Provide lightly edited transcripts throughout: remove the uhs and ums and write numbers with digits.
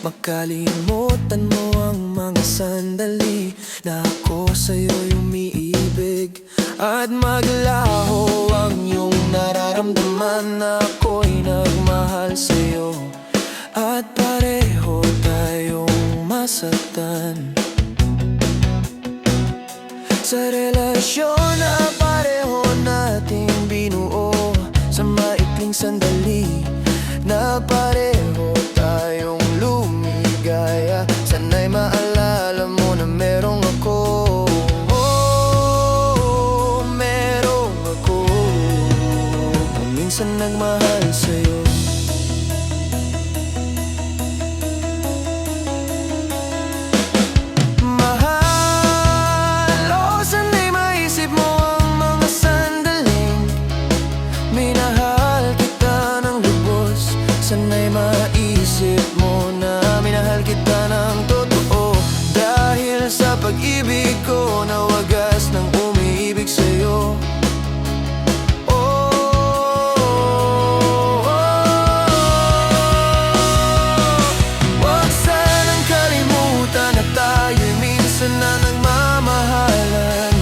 Makalimutan mo ang mga sandali na ako sa'yo'y umiibig, at maglaho ang iyong nararamdaman na ako'y nagmahal sa'yo, at pareho tayong masaktan sa relasyon na pareho nating binuo. Sa maikling sandali na pareho tayong lumigaya, sana'y maalala mo na merong ako. Oh, merong ako kung minsan nagmahal sa'yo. Sana'y maisip mo na minahal kita ng totoo, dahil sa pag-ibig ko na wagas nang umiibig sa'yo. Huwag sanang kalimutan na tayo'y minsan na nagmamahalan.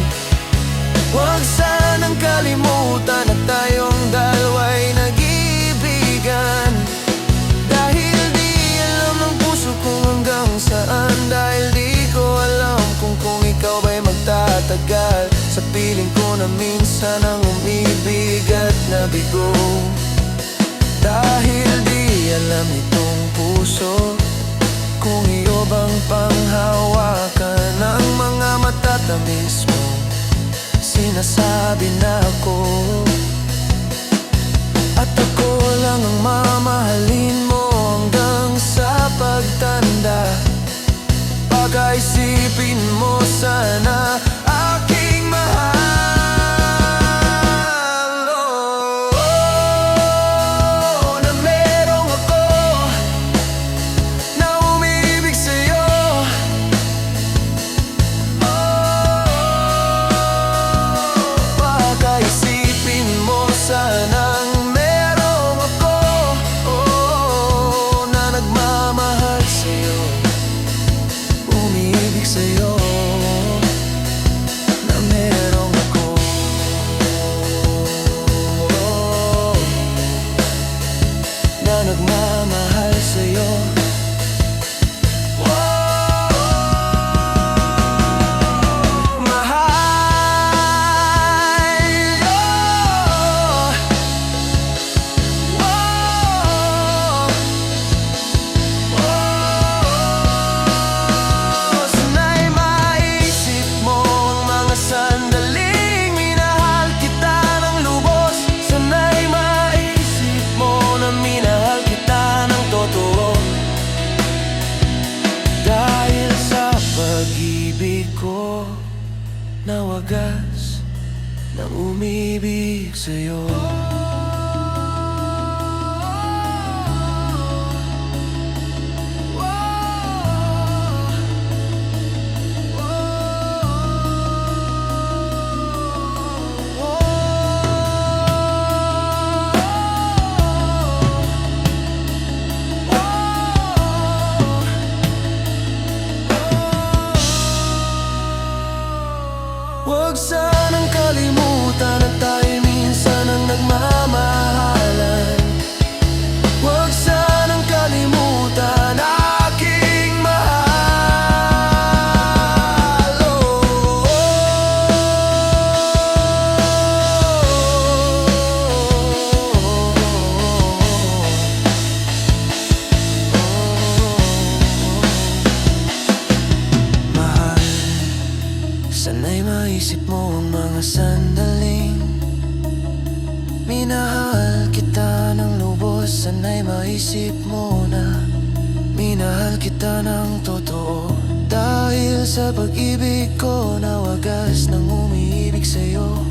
Huwag sanang kalimutan na tayong dalawa'y nag-iibigan, dahil di ko alam kung ikaw ba'y magtatagal sa piling ko na minsan ang umibig at nabigo. Dahil di alam itong puso kung iyo bang panghawakan ng mga matatamis mo sinasabi na ako, at ako lang ang mamahalin mo hanggang sa pagtanda. Pag-isipin mo sana aking mahal, na merong ako na umibig sa'yo. Pag-isipin mo sanang merong ako na nagmamahal sa'yo, umibig sa'yo, na merong ako na nagmamahal sa'yo. Pag-ibig ko na wagas nang umibig sa'yo. Huwag sanang kalimutan na tayo minsan ang nagmamahalan. Huwag sanang kalimutan aking mahal. Mahal, sana'y maisip mo ang mga sandaling minahal kita ng lubos. Sana'y maisip mo na minahal kita ng totoo, dahil sa pag-ibig ko na wagas nang umiibig sa'yo.